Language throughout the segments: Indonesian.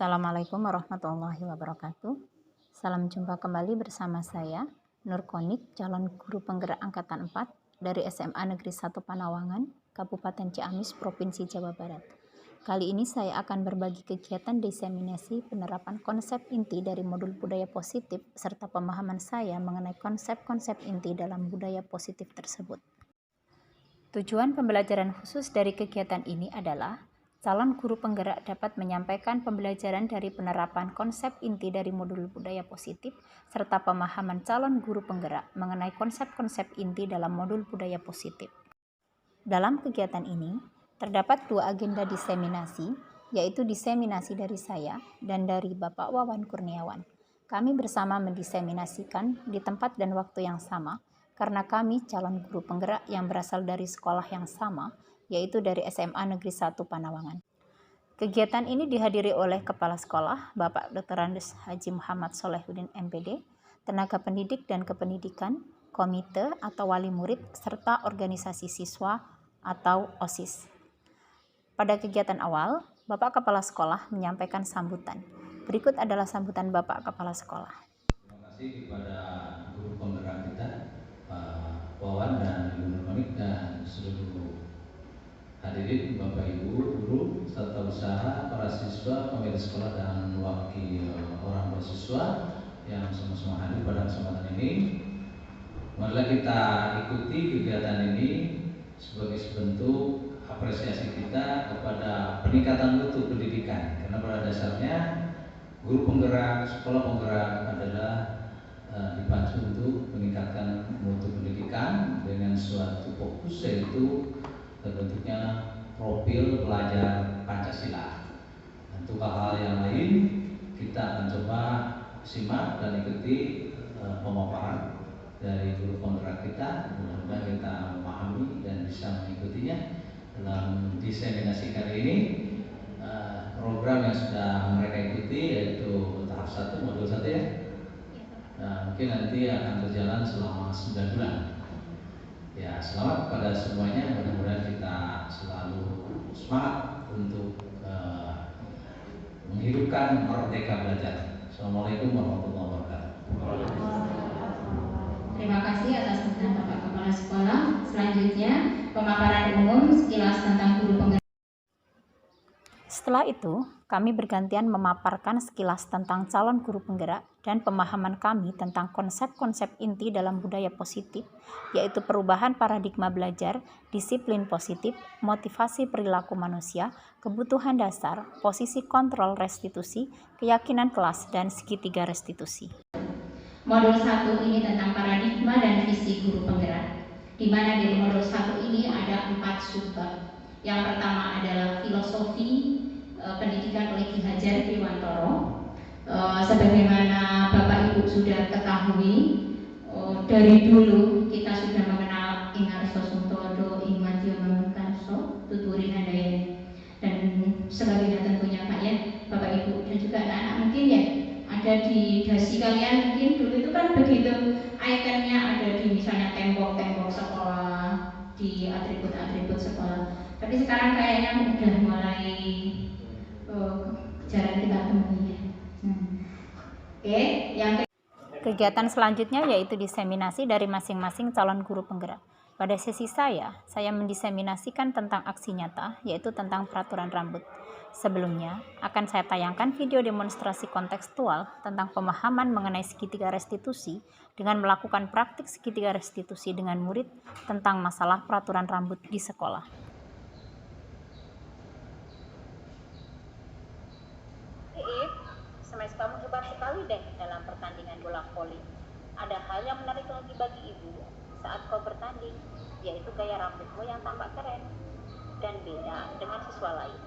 Assalamualaikum warahmatullahi wabarakatuh. Salam jumpa kembali bersama saya, Nur Konik, calon guru penggerak Angkatan 4 dari SMA Negeri 1 Panawangan, Kabupaten Ciamis, Provinsi Jawa Barat. Kali ini saya akan berbagi kegiatan diseminasi penerapan konsep inti dari modul budaya positif serta pemahaman saya mengenai konsep-konsep inti dalam budaya positif tersebut. Tujuan pembelajaran khusus dari kegiatan ini adalah calon guru penggerak dapat menyampaikan pembelajaran dari penerapan konsep inti dari modul budaya positif serta pemahaman calon guru penggerak mengenai konsep-konsep inti dalam modul budaya positif. Dalam kegiatan ini, terdapat dua agenda diseminasi, yaitu diseminasi dari saya dan dari Bapak Wawan Kurniawan. Kami bersama mendiseminasikan di tempat dan waktu yang sama, karena kami calon guru penggerak yang berasal dari sekolah yang sama, yaitu dari SMA Negeri 1 Panawangan. Kegiatan ini dihadiri oleh Kepala Sekolah, Bapak Dr. Andes Haji Muhammad Solehuddin MPD, tenaga pendidik dan kependidikan, komite atau wali murid, serta organisasi siswa atau OSIS. Pada kegiatan awal, Bapak Kepala Sekolah menyampaikan sambutan. Berikut adalah sambutan Bapak Kepala Sekolah. Terima kasih kepada guru penggerak kita, Pak Wawan dan Ibu Nurmanik, dan seluruh hadirin Bapak Ibu guru, serta usaha, para siswa, pemilik sekolah dan wakil orang tua siswa yang sama-sama hadir pada kesempatan ini. Marilah kita ikuti kegiatan ini sebagai bentuk apresiasi kita kepada peningkatan mutu pendidikan, karena pada dasarnya guru penggerak, sekolah penggerak adalah dipacu untuk meningkatkan mutu pendidikan dengan suatu fokus, yaitu terbentuknya profil pelajar Pancasila. Untuk hal-hal yang lain kita akan coba simak dan ikuti pemaparan dari guru penggerak kita. Mudah-mudahan kita memahami dan bisa mengikutinya dalam diseminasi kali ini. Program yang sudah mereka ikuti yaitu tahap 1, modul 1 ya. Mungkin nanti akan berjalan selama 9 bulan. Ya, selamat kepada semuanya. Mudah-mudahan kita selalu semangat untuk menghidupkan merdeka belajar. Assalamualaikum warahmatullahi wabarakatuh. Terima kasih atas sambutan Bapak Kepala Sekolah. Selanjutnya, pemaparan umum sekilas tentang guru penggerak. Setelah itu, kami bergantian memaparkan sekilas tentang calon guru penggerak dan pemahaman kami tentang konsep-konsep inti dalam budaya positif, yaitu perubahan paradigma belajar, disiplin positif, motivasi perilaku manusia, kebutuhan dasar, posisi kontrol restitusi, keyakinan kelas, dan segitiga restitusi. Modul 1 ini tentang paradigma dan visi guru penggerak, di mana di modul 1 ini ada 4 subbab. Yang pertama adalah filosofi pendidikan oleh Ki Hajar Dewantoro. Sebagaimana Bapak Ibu sudah ketahui, dari dulu kita sudah mengenal Ingarso Suntodo, Ingmadyo Mangunkarso, Tuturi Handayani, dan sebagainya tentunya Pak ya, Bapak Ibu dan juga anak-anak mungkin ya ada di dasi kalian. Mungkin dulu itu kan begitu ikonnya ada di misalnya tembok-tembok sekolah, di atribut-atribut sekolah. Tapi sekarang kayaknya udah mulai jarang kita temui ya. Oke, yang kegiatan selanjutnya yaitu diseminasi dari masing-masing calon guru penggerak. Pada sesi saya mendiseminasikan tentang aksi nyata, yaitu tentang peraturan rambut. Sebelumnya, akan saya tayangkan video demonstrasi kontekstual tentang pemahaman mengenai segitiga restitusi dengan melakukan praktik segitiga restitusi dengan murid tentang masalah peraturan rambut di sekolah. SMS kamu hebat sekali deh dalam pertandingan bola voli. Ada hal yang menarik lagi bagi ibu saat kau bertanding, yaitu gaya rambutmu yang tampak keren dan beda dengan siswa lain.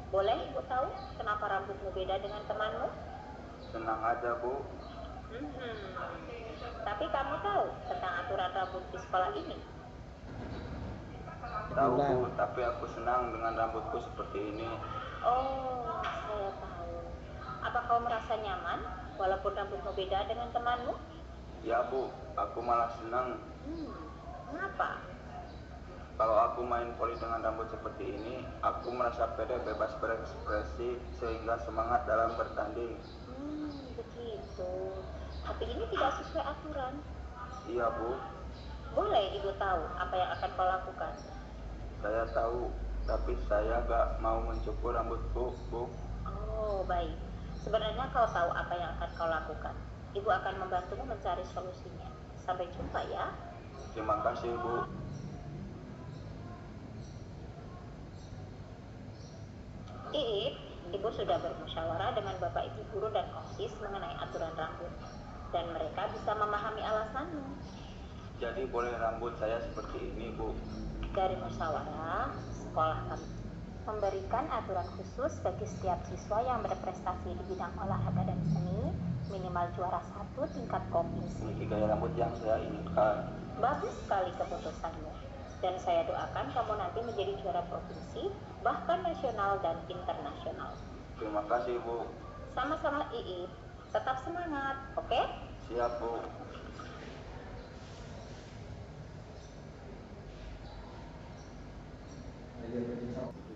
Boleh ibu tahu kenapa rambutmu beda dengan temanmu? Senang aja, Bu. Tapi kamu tahu tentang aturan rambut di sekolah ini? Tahu, Bu, tapi aku senang dengan rambutku seperti ini. Oh, saya tahu. Apa kau merasa nyaman walaupun rambutmu beda dengan temanmu? Ya, Bu, aku malah senang. Kenapa? Kalau aku main voli dengan rambut seperti ini, aku merasa pede, bebas berekspresi, sehingga semangat dalam bertanding. Begitu. Tapi ini tidak sesuai aturan. Iya, Bu. Boleh ibu tahu apa yang akan kau lakukan? Saya tahu, tapi saya gak mau mencukur rambutku, Bu. Oh, baik. Sebenarnya kau tahu apa yang akan kau lakukan. Ibu akan membantumu mencari solusinya. Sampai jumpa ya. Terima kasih, Bu. Ibu sudah bermusyawarah dengan Bapak Ibu guru dan OSIS mengenai aturan rambut. Dan mereka bisa memahami alasanmu. Jadi boleh rambut saya seperti ini, Bu? Dari musyawarah, sekolah kami memberikan aturan khusus bagi setiap siswa yang berprestasi di bidang olahraga dan seni, minimal juara 1 tingkat provinsi. Ini gaya rambut yang saya inginkan. Bagus sekali keputusanmu. Dan saya doakan kamu nanti menjadi juara provinsi, bahkan nasional dan internasional. Terima kasih, Bu. Sama-sama Iip. Tetap semangat, oke? Siap, Bu.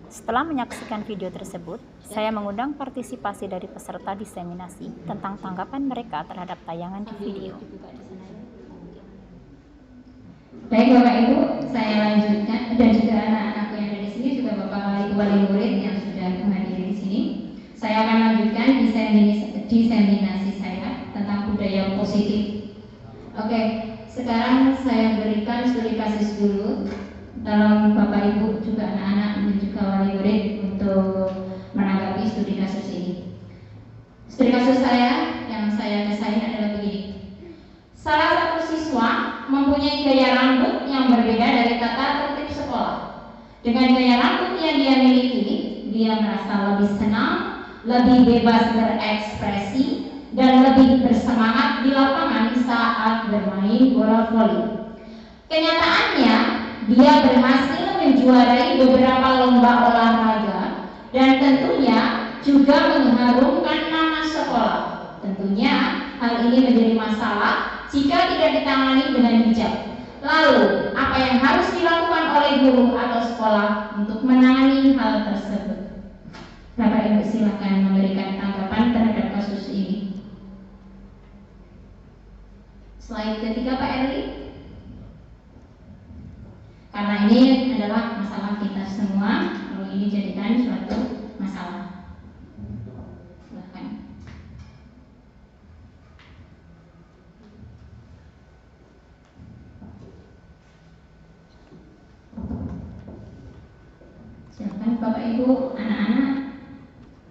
Setelah menyaksikan video tersebut, saya mengundang partisipasi dari peserta diseminasi tentang tanggapan mereka terhadap tayangan di video. Baik Bapak Ibu, saya lanjutkan dan juga anak-anakku yang ada di sini juga Bapak Wali murid yang sudah menghadiri di sini. Saya akan lanjutkan diseminasi saya tentang budaya positif. Oke, sekarang saya berikan studi kasus dulu. Tolong Bapak Ibu juga anak-anak dan juga wali murid untuk menanggapi studi kasus ini. Studi kasus saya yang saya desain adalah begini. Salah satu siswa mempunyai gaya rambut yang berbeda dari tata tertib sekolah. Dengan gaya rambut yang dia miliki, dia merasa lebih senang, lebih bebas berekspresi, dan lebih bersemangat di lapangan saat bermain bola voli. Kenyataannya, dia berhasil menjuarai beberapa lomba olahraga dan tentunya juga mengharumkan nama sekolah. Tentunya hal ini menjadi masalah jika tidak ditangani dengan bijak. Lalu, apa yang harus dilakukan oleh guru atau sekolah untuk menangani hal tersebut? Bapak Ibu silakan memberikan tanggapan terhadap kasus ini. Slide ketiga Pak Erli. Karena ini adalah masalah kita semua, lalu ini jadikan suatu masalah. Silakan. Silakan Bapak Ibu, anak-anak,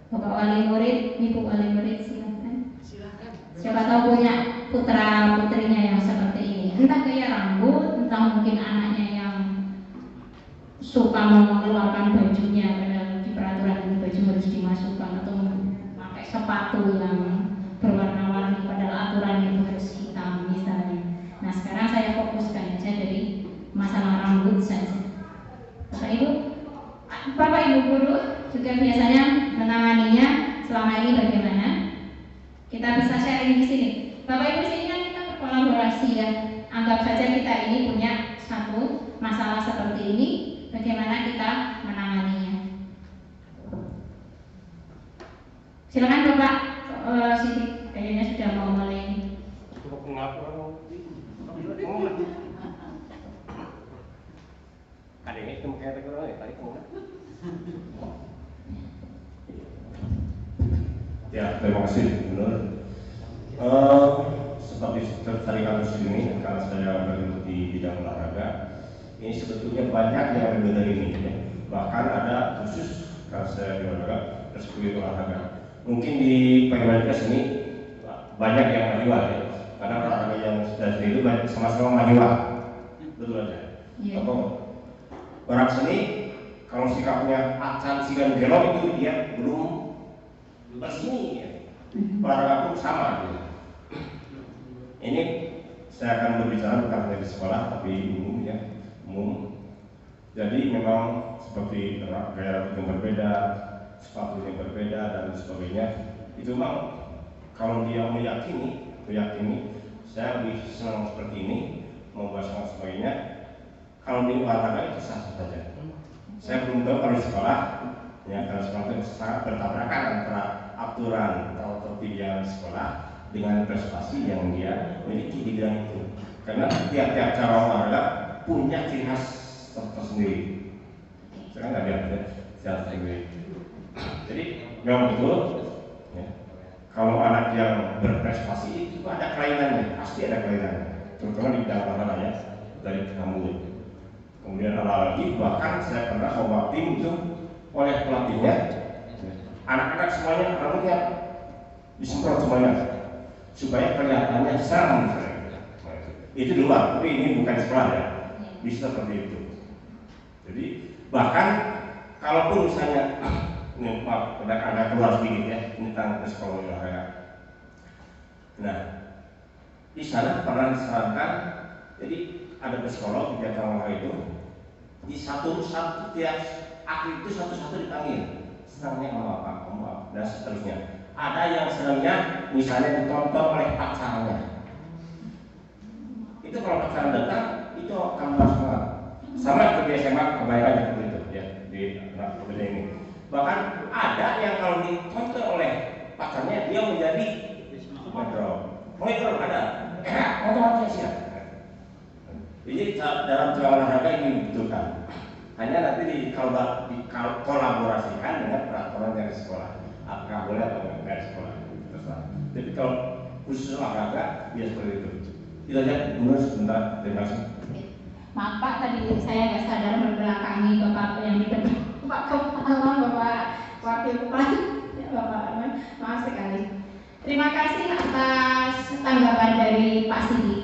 Bapak wali murid, Ibu wali murid silakan. Siapa tahu punya putra putrinya yang seperti ini, entah gaya rambut, entah mungkin anaknya yang suka mengeluarkan bajunya padahal di peraturan ini baju harus dimasukkan, atau memakai sepatu yang berwarna-warni padahal aturan itu harus hitam misalnya. Nah sekarang saya fokuskan aja dari masalah rambut saja. Bapak Ibu guru juga biasanya menanganinya selama ini bagaimana? Kita bisa sharing di sini. Bapak Ibu sini kan kita berkolaborasi ya. Anggap saja kita ini punya satu masalah seperti ini, bagaimana kita menanganinya? Silakan Bapak Siti, kayaknya sudah mau mulai. Ada ini kayak terkenal ya tadi kamu. Ya, terima kasih Gubernur. Seperti tadi kasus ini, karena saya bergelut di bidang olahraga, ini sebetulnya banyak yang berbeda ini. Ya. Bahkan ada khusus karena saya di olahraga, terus olahraga. Mungkin di Pembangunan ini banyak yang manual ya, karena olahraga yang sudah itu sama-sama manual, betul aja. Yeah. Orang seni kalau sikapnya acan sigan gelok itu dia belum berseni ya. Olahraga pun sama gitu. Ini saya akan berbicara bukan dari sekolah tapi umum ya, umum. Jadi memang seperti gaya rambut yang berbeda, sepatu yang berbeda dan sebagainya. Itu memang kalau dia meyakini saya lebih senang seperti ini, membahas sebagainya. kalau di olahraga itu sah saja. Saya belum tahu kalau di sekolah, ya kalau sekolah itu sangat bertabrakan antara aturan atau terpilihan sekolah dengan prestasi yang dia miliki di bidang itu. Karena tiap-tiap cara olahraga punya ciri khas tersendiri. Saya nggak lihat secara sendiri. Jadi memang betul, ya, kalau anak yang berprestasi itu ada kelainannya, pasti ada kelainannya. Terutama di bidang olahraga ya, dari kamu. Kemudian lagi bahkan saya pernah bawa tim itu oleh pelatihnya, anak-anak semuanya rambutnya disemprot semuanya supaya kelihatannya serem. Itu di luar, tapi ini bukan sekolah ya, bisa seperti itu. Jadi bahkan kalaupun misalnya ini maaf, ada keluar sedikit ya, ini tentang sekolah olahraga. Nah, di sana pernah disarankan, jadi ada psikolog di tiap olahraga itu, di satu tiap atlet itu satu-satu dipanggil, senangnya kamu apa, dan seterusnya. Ada yang senangnya misalnya ditonton oleh pacarnya. Itu kalau pacaran datang, itu akan semangat. Sama seperti SMA kebanyakan seperti itu ya di beda ini. Bahkan ada yang kalau ditonton oleh pacarnya dia menjadi monitor ada, otomatis ya. Jadi dalam olahraga ini dibutuhkan. Hanya nanti kolaborasikan dengan peraturan dari sekolah. Apakah boleh atau tidak dari sekolah? Terserah. Tapi kalau khusus olahraga dia seperti itu. Kita lihat dulu sebentar. Terima kasih. Maaf Pak, tadi saya nggak sadar membelakangi Bapak yang di depan. Pak Kepala, Bapak Wakil Kepala, ya, Bapak, maaf sekali. Terima kasih atas tanggapan dari Pak Sidik.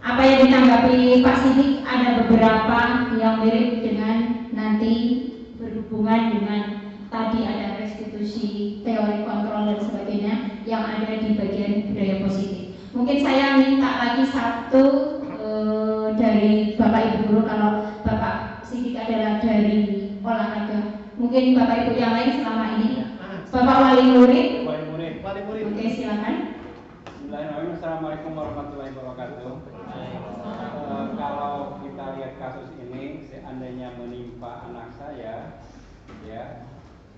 Apa yang ditanggapi Pak Sidik ada beberapa yang mirip dengan nanti berhubungan dengan tadi ada restitusi, teori kontrol dan sebagainya yang ada di bagian budaya positif. Mungkin saya minta lagi satu dari Bapak Ibu Guru, kalau Bapak Sidik adalah dari olahraga. Mungkin Bapak Ibu yang lain selama ini. Bapak Wali Murid. Oke, silakan. Bismillahirrahmanirrahim. Assalamualaikum warahmatullahi wabarakatuh. Kalau kita lihat kasus ini seandainya menimpa anak saya, ya,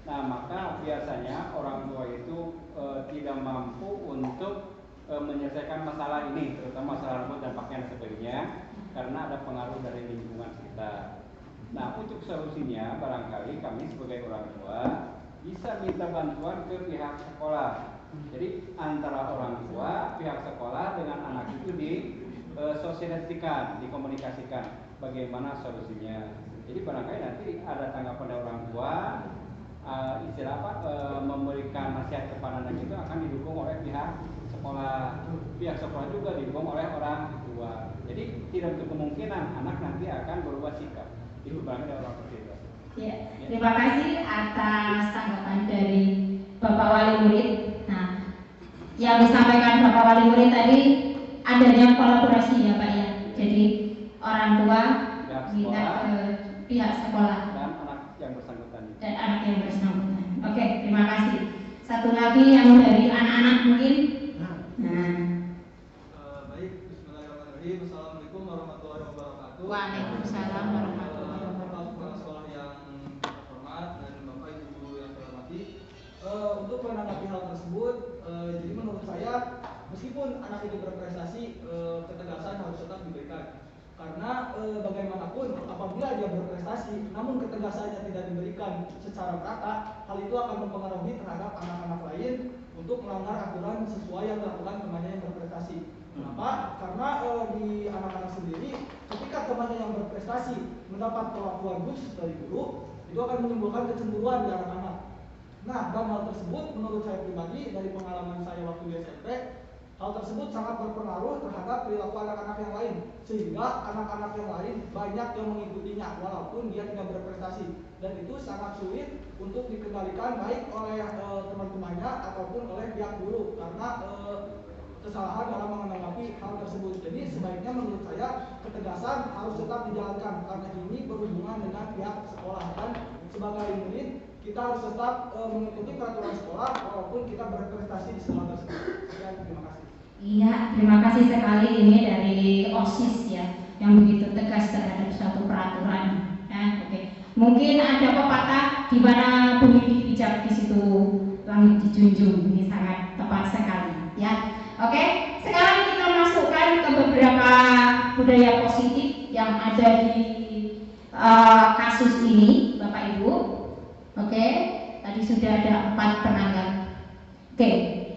nah maka biasanya orang tua itu tidak mampu untuk menyelesaikan masalah ini, terutama masalah rambut dan pakaian dan sebagainya, karena ada pengaruh dari lingkungan sekitar. Nah, untuk solusinya barangkali kami sebagai orang tua bisa minta bantuan ke pihak sekolah. Jadi antara orang tua, pihak sekolah dengan anak itu disosialisasikan, dikomunikasikan bagaimana solusinya. Jadi barangkali nanti ada tanggapan dari orang tua, memberikan nasihat kepada anak itu akan didukung oleh pihak sekolah. Pihak sekolah juga didukung oleh orang tua. Jadi tidak untuk kemungkinan anak nanti akan berubah sikap. Itu barangkali dari orang tua. Ya, terima kasih atas tanggapan dari Bapak Wali Murid. Nah, yang disampaikan Bapak Wali Murid tadi adanya kolaborasi ya Pak ya. Jadi orang tua minta ke pihak sekolah dan anak yang bersangkutan. Oke, terima kasih. Satu lagi yang dari anak-anak mungkin. Baik, Bismillahirrahmanirrahim. Assalamualaikum warahmatullahi wabarakatuh. Waalaikumsalam warahmatullahi wabarakatuh. Kepala sekolah yang terhormat dan Bapak Ibu guru yang saya hormati. Untuk menanggapi hal tersebut, jadi menurut saya meskipun anak itu berprestasi, ketegasan harus tetap diberikan. Karena bagaimanapun apabila dia berprestasi namun ketegasannya tidak diberikan secara merata, hal itu akan mempengaruhi terhadap anak-anak lain untuk melanggar aturan sesuai yang dilakukan temannya yang berprestasi. Kenapa? Karena di anak-anak sendiri ketika temannya yang berprestasi mendapat perlakuan khusus dari guru, itu akan menimbulkan kecemburuan di anak-anak. Nah, dan hal tersebut menurut saya pribadi dari pengalaman saya waktu di SMP, hal tersebut sangat berpengaruh terhadap perilaku anak-anak yang lain, sehingga anak-anak yang lain banyak yang mengikutinya walaupun dia tidak berprestasi, dan itu sangat sulit untuk dikendalikan baik oleh teman-temannya ataupun oleh pihak guru karena kesalahan dalam menanggapi hal tersebut. Jadi sebaiknya menurut saya ketegasan harus tetap dijalankan karena ini berhubungan dengan pihak sekolah, dan sebagai murid kita harus tetap mengikuti peraturan sekolah walaupun kita berprestasi di sekolah tersebut. Sekian, terima kasih. Iya, terima kasih sekali ini dari OSIS ya. yang begitu tegas terhadap suatu peraturan. Mungkin ada pepatah di mana bumi dipijak di situ langit dijunjung. Ini sangat tepat sekali, ya. Sekarang kita masukkan ke beberapa budaya positif yang ada di kasus ini, Bapak Ibu. Tadi sudah ada 4 penangan.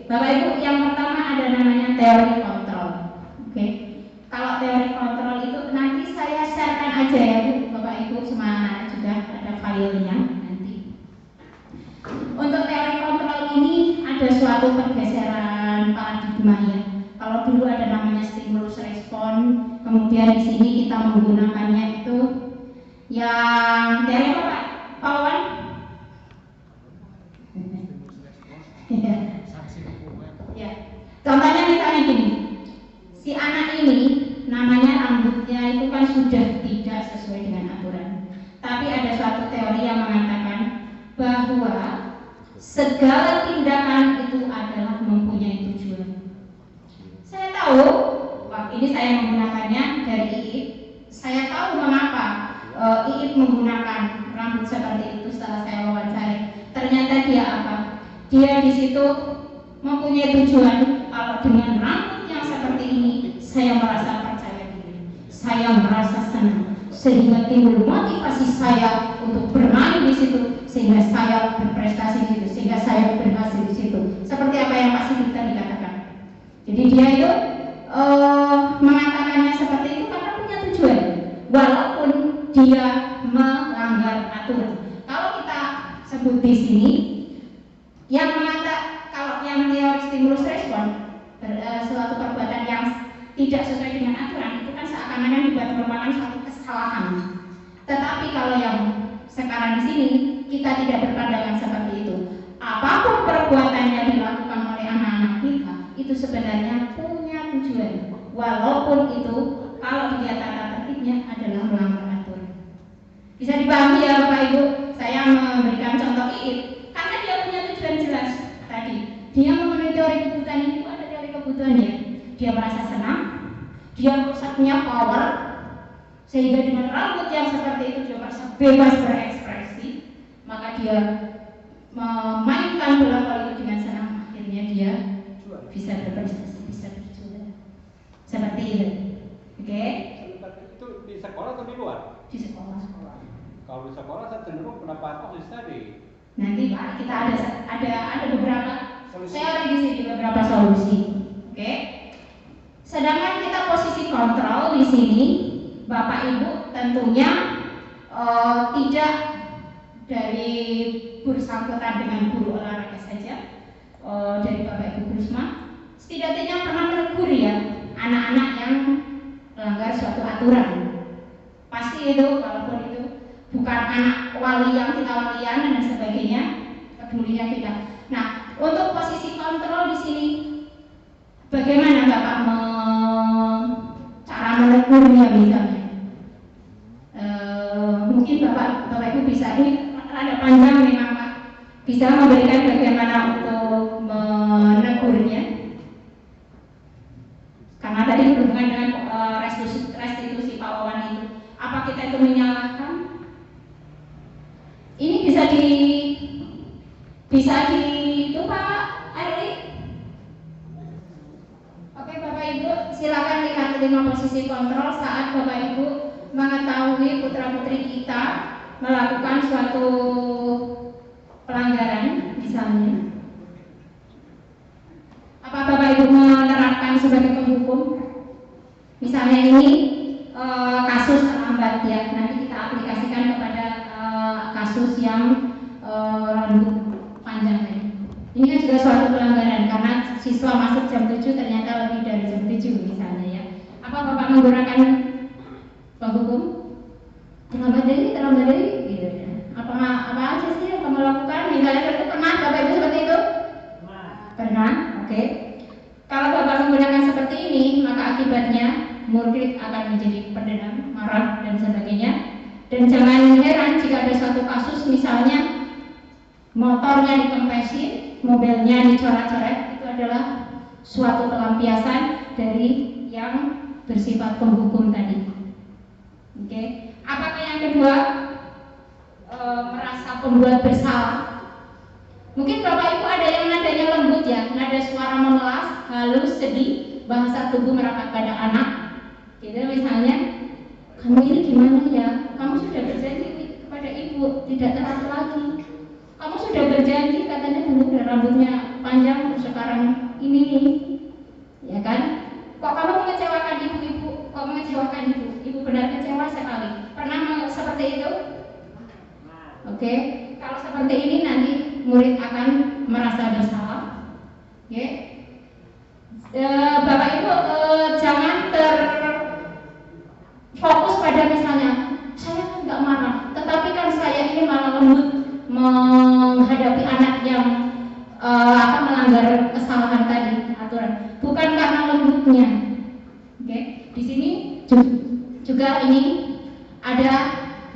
Bapak Ibu, yang pertama ada namanya teori kontrol. Kalau teori kontrol itu nanti saya sharekan aja ya Bu, Bapak Ibu, sama juga ada filenya nanti. Untuk teori kontrol ini ada suatu pergeseran paradigma ya. Kalau dulu ada namanya stimulus respon, kemudian di sini kita menggunakannya itu yang teori apa Pak? Pak Wawan? Ya. Contohnya misalnya gini, si anak ini namanya rambutnya itu kan sudah tidak sesuai dengan aturan. Tapi ada suatu teori yang mengatakan bahwa segala tindakan itu adalah mempunyai tujuan. Saya tahu, ini saya menggunakannya dari Iip. Saya tahu mengapa Iip menggunakan rambut seperti itu setelah saya wawancara. Ternyata dia apa? Dia di situ mempunyai tujuan. Kalau dengan rambut yang seperti ini, saya merasa percaya diri, saya merasa senang, sehingga timbul motivasi saya untuk bermain di situ, sehingga saya berprestasi di situ, sehingga saya berhasil di situ. Seperti apa yang Pak Sidik tadi katakan. Jadi dia itu mengatakannya seperti itu karena punya tujuan, walaupun dia melanggar aturan. Kalau kita sebut di sini, yang mengatakan kalau yang teori stimulus respon, suatu perbuatan yang tidak sesuai dengan aturan itu kan seakan-akan dibuat merupakan suatu kesalahan. Tetapi kalau yang sekarang di sini kita tidak berpandangan seperti itu. Apapun perbuatan yang dilakukan oleh anak-anak kita itu sebenarnya punya tujuan, walaupun itu kalau dilihat tata tertibnya adalah melanggar aturan. Bisa dipahami ya Bapak Ibu? Saya memberikan contoh Iip karena dia punya tujuan jelas tadi. Dia memenuhi teori kebutuhan itu ada teori kebutuhannya. Dia merasa senang, dia punya power, sehingga dengan rambut yang seperti itu dia merasa bebas berekspresi, maka dia memainkan bola voli itu dengan senang. Akhirnya dia bisa berprestasi, bisa berjuang. Seperti itu. Itu di sekolah atau di luar? Di sekolah. Kalau di sekolah saya cenderung pendapat posisi tadi. Nanti Pak, kita ada beberapa teori di sini, beberapa solusi. Sedangkan kita posisi kontrol di sini, Bapak Ibu tentunya tidak dari bersangkutan dengan guru olahraga saja, dari Bapak Ibu Gusma, setidaknya pernah menegur ya anak-anak yang melanggar suatu aturan. Pasti itu, walaupun itu bukan anak wali yang kita walian dan sebagainya, pedulinya kita. Nah, untuk posisi kontrol di sini, bagaimana Bapak cara menegurnya misalnya? Mungkin Bapak Ibu bisa, ini rada panjang memang Pak, bisa memberikan bagaimana untuk menegurnya. Karena tadi berhubungan dengan restitusi Pak Wawan itu, apa kita itu menyalahkan? Ini bisa itu Pak Arli. Oke Bapak Ibu, silakan lihat 5 posisi kontrol saat Bapak Ibu mengetahui putra-putri kita melakukan suatu pelanggaran misalnya. Apa Bapak Ibu menerapkan sebagai penghukum? Misalnya ini kasus terlambat ya, nanti kita aplikasikan kepada kasus yang rambut panjang tadi. Ini kan juga suatu pelanggaran karena siswa masuk jam 7 ternyata lebih dari jam 7 misalnya ya. Apa Bapak menggunakan penghukum? Terlambat dari gitu ya. Apa aja sih yang kamu lakukan? Misalnya itu pernah Bapak Ibu seperti itu? Pernah, oke. Kalau Bapak menggunakan seperti ini, maka akibatnya murid akan menjadi pendendam, marah dan sebagainya. Dan jangan heran jika ada suatu kasus misalnya motornya dikempesin, mobilnya dicoret-coret, itu adalah suatu pelampiasan dari yang bersifat penghukum tadi. Oke. Apakah yang kedua merasa pembuat bersalah? Mungkin Bapak Ibu ada yang nadanya lembut ya, nada suara memelas, halus, sedih, bahasa tubuh merapat pada anak. Gitu misalnya, kamu ini gimana ya? Kamu sudah berjanji kepada ibu tidak telat lagi. Kamu sudah berjanji katanya dulu rambutnya panjang, sekarang ini nih, ya kan? Kok kamu mengecewakan ibu-ibu? Kok mengecewakan ibu? Ibu benar kecewa sekali. Pernah seperti itu? Oke, kalau seperti ini nanti murid akan merasa bersalah. Oke, Bapak Ibu jangan terfokus pada misalnya saya kan nggak marah, tetapi kan saya ini malah lembut menghadapi anak yang akan melanggar kesalahan tadi aturan. Bukan karena lembutnya. Oke, di sini juga ini ada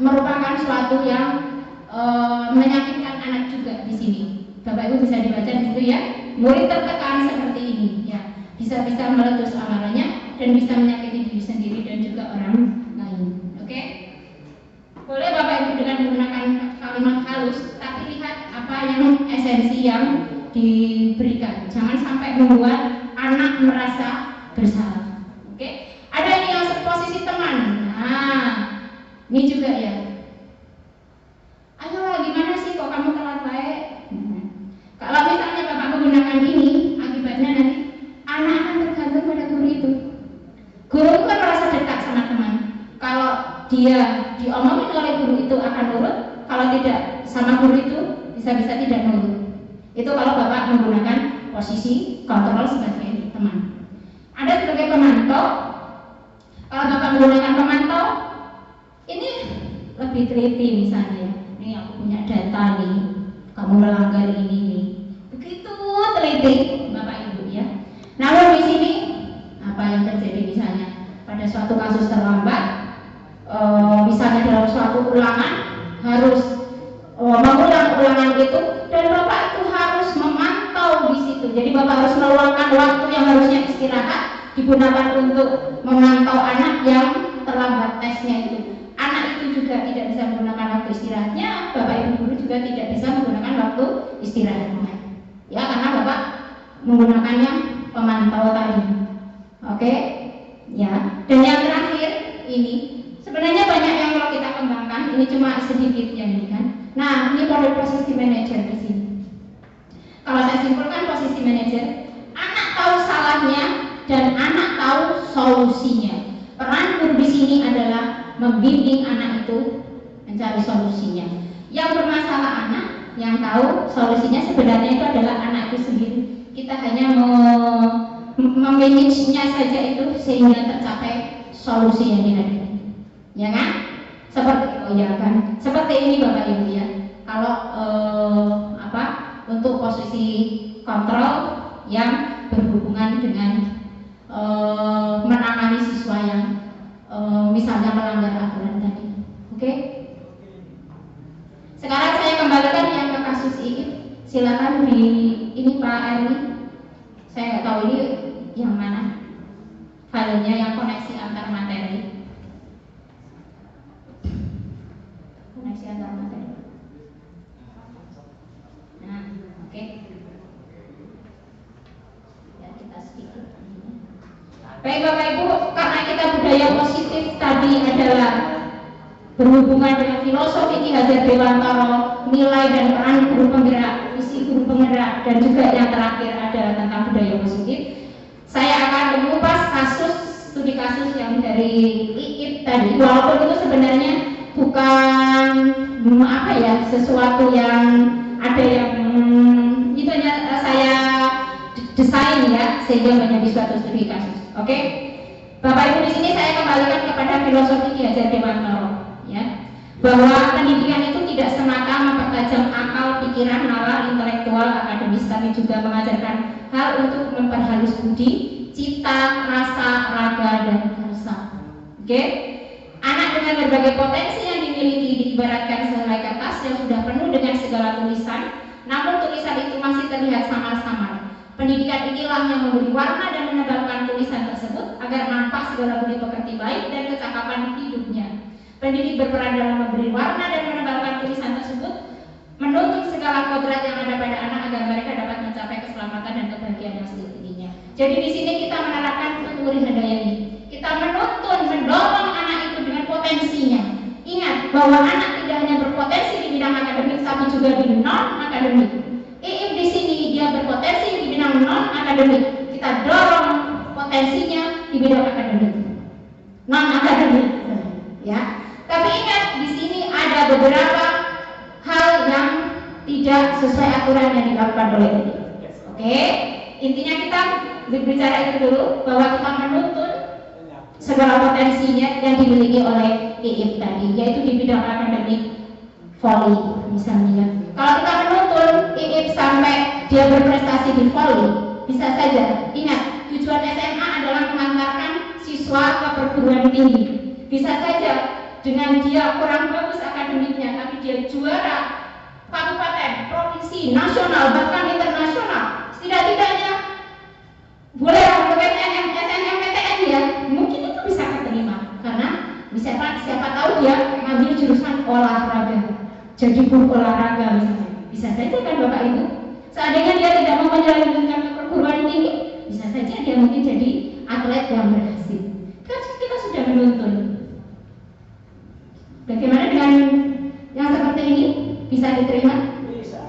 merupakan suatu yang menyakitkan anak juga di sini. Bapak Ibu bisa dibaca di situ ya. Murid tertekan seperti ini ya, bisa meletus amarahnya dan bisa menyakiti diri sendiri dan juga orang lain. Oke? Boleh Bapak Ibu dengan menggunakan kalimat halus, tapi lihat apa yang esensi yang diberikan. Jangan sampai membuat anak merasa bersalah. Oke? Ada ini yang posisi teman. Nah, ini juga ya. Ayolah, gimana sih kok kamu telat baik? Kalau misalnya Bapak menggunakan ini, akibatnya nanti anak akan tergantung pada guru itu. Guru itu kan merasa dekat sama teman. Kalau dia diomongin oleh guru itu akan nurut, kalau tidak sama guru itu bisa-bisa tidak nurut. Itu kalau Bapak menggunakan posisi kontrol sebagai teman. Ada sebagai pemantau. Kalau Bapak menggunakan pemantau, ini lebih teliti misalnya. Ini aku punya data nih, kamu melanggar ini nih. Begitu teliti Bapak Ibu ya. Namun di sini apa yang terjadi misalnya pada suatu kasus terlambat, misalnya dalam suatu ulangan harus mengulang ulangan itu, dan Bapak itu harus memantau di situ. Jadi Bapak harus meluangkan waktu yang harusnya istirahat digunakan untuk memantau anak yang terlambat tesnya itu. Anak itu juga tidak bisa menggunakan waktu istirahatnya, Bapak Ibu guru juga tidak bisa menggunakan waktu istirahatnya. Ya, karena Bapak menggunakannya pemantau tadi. Oke? Ya. Dan yang terakhir ini sebenarnya banyak yang kalau kita kembangkan, ini cuma sedikit yang ini kan. Nah, ini model posisi manajer di sini. Kalau saya simpulkan posisi manajer, anak tahu salahnya dan anak tahu solusinya. Peran guru di sini adalah membimbing anak itu mencari solusinya. Yang bermasalah anak, yang tahu solusinya sebenarnya itu adalah anak itu sendiri. Kita hanya memanagenya saja itu sehingga tercapai solusi yang diharapkan. Ya kan? Seperti ini Bapak Ibu ya. Kalau untuk posisi kontrol yang berhubungan dengan menangani siswa yang misalnya melanggar aturan tadi. Oke? Sekarang saya kembalikan yang ke kasus ini. Silakan di ini Pak Erni. Saya nggak tahu ini yang mana filenya, yang koneksi antar materi. Koneksi antar materi. Nah, oke. Ya, kita sedikit. Baik Bapak Ibu, karena kita budaya positif tadi adalah berhubungan dengan filosofi Ki Hajar Dewantara, nilai dan peran guru penggerak, visi guru penggerak, dan juga yang terakhir adalah tentang budaya positif. Saya akan mengupas studi kasus yang dari IIP tadi, walaupun itu sebenarnya bukan sesuatu yang ada yang itu hanya saya desain ya, sehingga menjadi suatu studi kasus. Oke, Bapak Ibu di sini saya kembalikan kepada filosofi Ki Hajar Dewantara, ya, bahwa pendidikan itu tidak semata mempertajam akal, pikiran, nalar, intelektual, akademis, tapi juga mengajarkan hal untuk memperhalus budi, cita, rasa, raga, dan karsa. Oke, anak dengan berbagai potensi yang dimiliki diibaratkan sehelai kertas yang sudah penuh dengan segala tulisan, namun tulisan itu masih terlihat samar-samar. Pendidikan inilah yang memberi warna dan menebalkan tulisan tersebut agar nampak segala budi pekerti baik dan kecakapan hidupnya. Pendidik berperan dalam memberi warna dan menebalkan tulisan tersebut, menuntut segala kodrat yang ada pada anak agar mereka dapat mencapai keselamatan dan kebahagiaan yang setinggi-tingginya. Jadi di sini kita menerapkan Nuri Handayani. Kita menuntun, mendorong anak itu dengan potensinya. Ingat bahwa anak tidak hanya berpotensi di bidang akademik, tapi juga di non-akademik. Iip di sini dia berpotensi di bidang non-akademik. Kita dorong potensinya di bidang akademik, non-akademik, ya. Tapi ingat di sini ada beberapa hal yang tidak sesuai aturan yang dilakukan oleh ini. Oke, intinya kita berbicara itu dulu bahwa kita menuntun segala potensinya yang dimiliki oleh IIP tadi, yaitu di bidang akademik voli misalnya. Kalau kita menuntun IIP sampai dia berprestasi di voli, bisa saja. Ingat, tujuan SMA adalah mengantarkan siswa ke perguruan tinggi. Bisa saja dengan dia kurang bagus akademiknya, tapi dia juara kabupaten, provinsi, nasional, bahkan internasional. Setidak-tidaknya boleh SNMPTN ya, mungkin itu bisa keterima karena siapa tahu dia ngambil jurusan olahraga, jadi guru olahraga misalnya. Bisa saja kan Bapak Ibu. Seandainya dia tidak mau menjalankan ke perguruan tinggi, bisa saja dia mungkin jadi atlet yang berhasil. Kan kita sudah menuntun. Bagaimana dengan yang seperti ini? Bisa diterima? Bisa.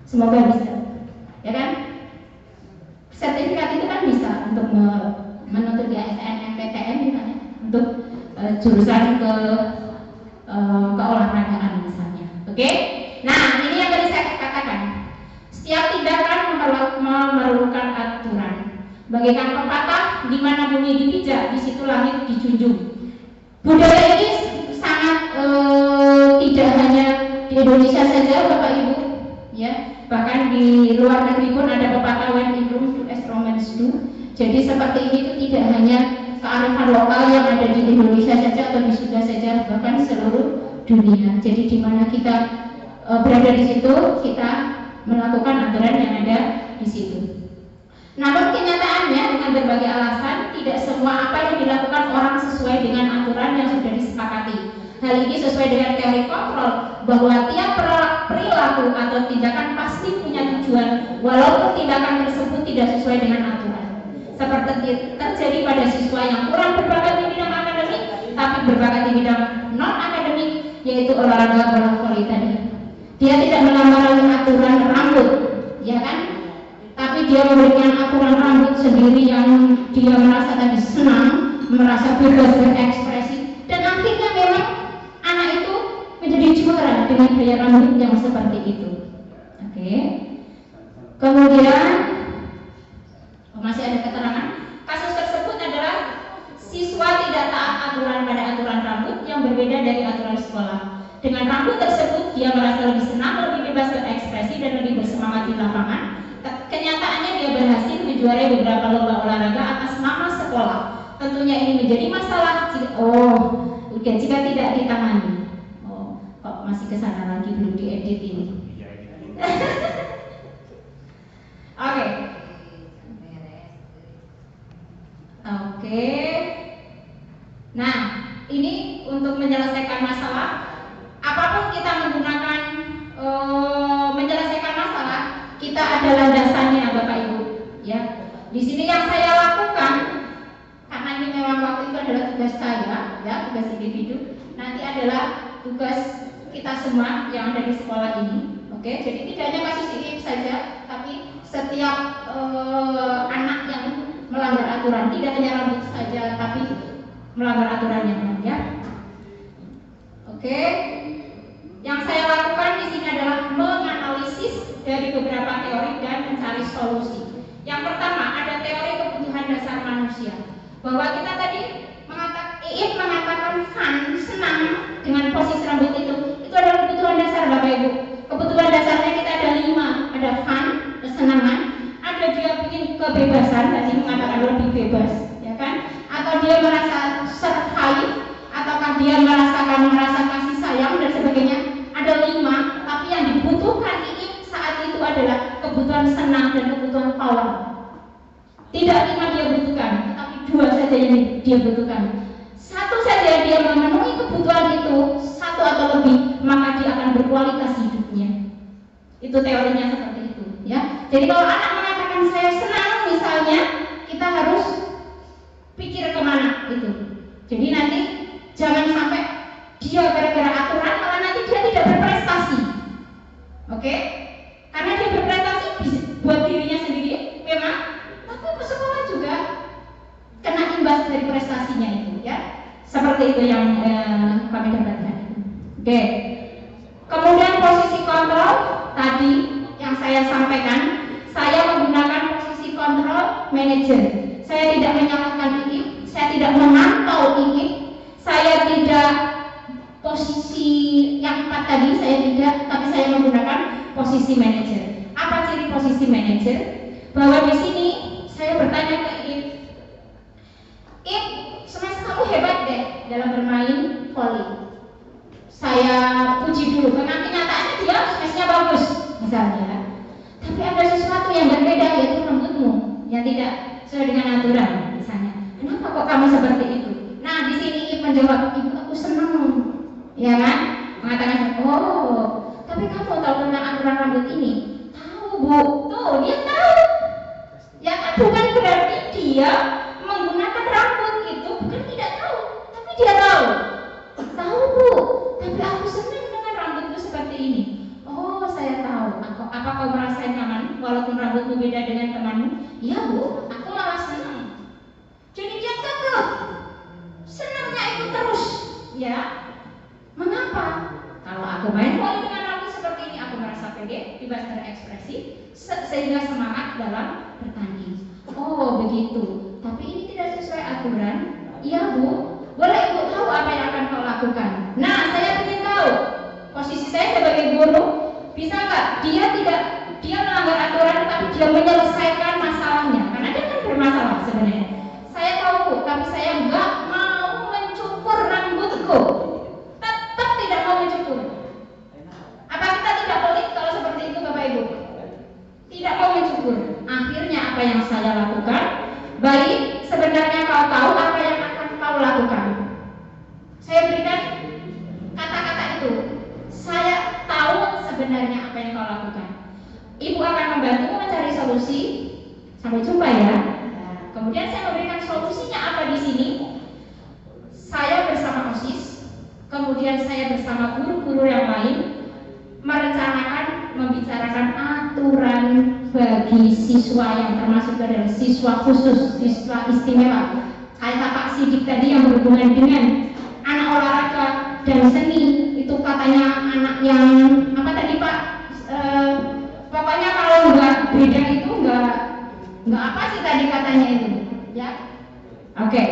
Semoga bisa. Ya kan? Sertifikat itu kan bisa untuk menuntut di SNMPTN misalnya, untuk jurusan keolahragaan misalnya. Oke? Nah, ini yang tadi saya katakan. Setiap tindakan memerlukan aturan. Bagaikan pepatah, di mana bumi dipijak, di situ langit dijunjung. Budaya ini sangat tidak hanya di Indonesia saja Bapak Ibu, ya, bahkan di luar negeri pun ada pepatah when in Rome do as Romans do. Jadi seperti ini itu tidak hanya kearifan lokal yang ada di Indonesia saja atau di Sunda saja, bahkan seluruh dunia. Jadi di mana kita berada di situ, kita melakukan aturan yang ada di situ. Namun kenyataannya dengan berbagai alasan tidak semua apa yang dilakukan orang sesuai dengan aturan yang sudah disepakati. Hal ini sesuai dengan teori kontrol bahwa tiap perilaku atau tindakan pasti punya tujuan walaupun tindakan tersebut tidak sesuai dengan aturan. Seperti terjadi pada siswa yang kurang berbakat di bidang akademik tapi berbakat di bidang non-akademik, yaitu olahraga bola voli tadi. Dia tidak melanggar aturan rambut, ya kan? Tapi dia memberikan aturan rambut sendiri yang dia merasa tadi senang, merasa bebas berekspresi, dan akhirnya memang anak itu menjadi juara dengan gaya rambut yang seperti itu. Oke. Kemudian masih ada keterangan. Kasus tersebut adalah siswa tidak taat aturan pada aturan rambut yang berbeda dari aturan sekolah. Dengan rambut tersebut dia merasa lebih senang, lebih bebas berekspresi dan lebih bersemangat di lapangan. Kenyataannya dia berhasil menjuarai beberapa lomba olahraga atas nama sekolah. Tentunya ini menjadi masalah jika tidak ditangani. Kok masih kesana lagi, belum diedit ini. Oke. Nah, ini untuk menyelesaikan masalah. Apapun kita menggunakan menyelesaikan masalah, kita ada landasannya Bapak Ibu. Ya, di sini yang saya lakukan karena ini memang waktu itu adalah tugas saya, ya, tugas individu. Nanti adalah tugas kita semua yang ada di sekolah ini. Oke, jadi tidak hanya kasus ini saja, tapi setiap anak yang melanggar aturan, tidak hanya rambut saja, tapi melanggar aturan yang lain, ya. Oke, yang saya lakukan di sini adalah menganalisis dari beberapa teori dan mencari solusi. Yang pertama ada teori kebutuhan dasar manusia, bahwa kita tadi mengatakan fun, senang dengan posisi rambut itu adalah kebutuhan dasar Bapak Ibu. Kebutuhan dasarnya kita ada 5, ada fun, kesenangan, ada dia ingin kebebasan, tadi mengatakan lebih bebas, ya kan? Atau dia merasa survive, ataukah dia merasa kasih sayang dan sebagainya. Ada 5, tapi yang dibutuhkan ini saat itu adalah kebutuhan senang dan kebutuhan power. Tidak 5 dia butuhkan, tetapi 2 saja yang dia butuhkan. 1 saja dia memenuhi kebutuhan kebutuhan itu satu atau lebih, maka dia akan berkualitas hidupnya. Itu teorinya seperti itu, ya. Jadi kalau anak mengatakan saya senang misalnya, kita harus pikir kemana itu. Jadi nanti jangan sampai dia gara-gara aturan malah nanti dia tidak berprestasi. Oke? Karena dia berprestasi buat dirinya sendiri memang, tapi sekolah juga kena imbas dari prestasinya itu, ya. Seperti itu yang kami dapatkan. Oke. Kemudian posisi kontrol tadi yang saya sampaikan, saya menggunakan posisi kontrol manager. Saya tidak menyalahkan ini, saya tidak memantau ini, saya tidak posisi yang 4 tadi, saya tidak, tapi saya menggunakan posisi manager. Apa ciri posisi manager? Bahwa di sini saya bertanya ke Ip, semester kamu hebat deh dalam bermain voli. Saya puji dulu, karena kenyataannya dia semesnya bagus, misalnya. Tapi ada sesuatu yang berbeda, yaitu rambutmu yang tidak sesuai dengan aturan, misalnya. Kenapa kok kamu seperti itu? Nah, di sini Ip menjawab, Ibu aku senang, ya kan? Mengatakan, oh, tapi kamu tahu tentang aturan rambut ini? Tahu Bu, tuh dia tahu. Ya kan, bukan berarti dia menggunakan rambut itu bukan tidak tahu, tapi dia tahu. Tahu Bu, tapi aku senang dengan rambutku seperti ini. Oh, saya tahu. Apa kau merasa nyaman walaupun rambutmu beda dengan temanmu? Iya Bu, aku malah senang. Jadi dia kekeh, senangnya itu terus, ya. Mengapa? Kalau aku main voli dengan rambut seperti ini, aku merasa pede, bebas berekspresi, sehingga semangat dalam bertanding. Oh begitu. Tapi ini tidak sesuai aturan. Iya Bu, boleh Ibu tahu apa yang akan kau lakukan? Nah, saya ingin tahu posisi saya sebagai guru, bisa nggak dia melanggar aturan tapi dia menyelesaikan masalahnya, karena dia kan bermasalah sebenarnya. Saya tahu Bu, tapi saya nggak mau mencukur rambutku, tetap tidak mau mencukur. Apa kita tidak pelit kalau seperti itu Bapak Ibu? Tidak mau mencukur. Akhirnya apa yang saya lakukan? Baik, sebenarnya kau tahu apa yang akan kau lakukan. Saya berikan kata-kata itu. Saya tahu sebenarnya apa yang kau lakukan. Ibu akan membantu mencari solusi. Sampai jumpa ya. Nah, kemudian saya memberikan solusinya apa di sini. Saya bersama OSIS, kemudian saya bersama guru-guru yang lain merencanakan, membicarakan aturan bagi siswa yang termasuk adalah siswa khusus, siswa istimewa. Kata Pak Sidik tadi yang berhubungan dengan anak olahraga dan seni, itu katanya anak yang apa tadi Pak? Pokoknya kalau nggak beda itu nggak apa sih tadi katanya itu, ya? Oke.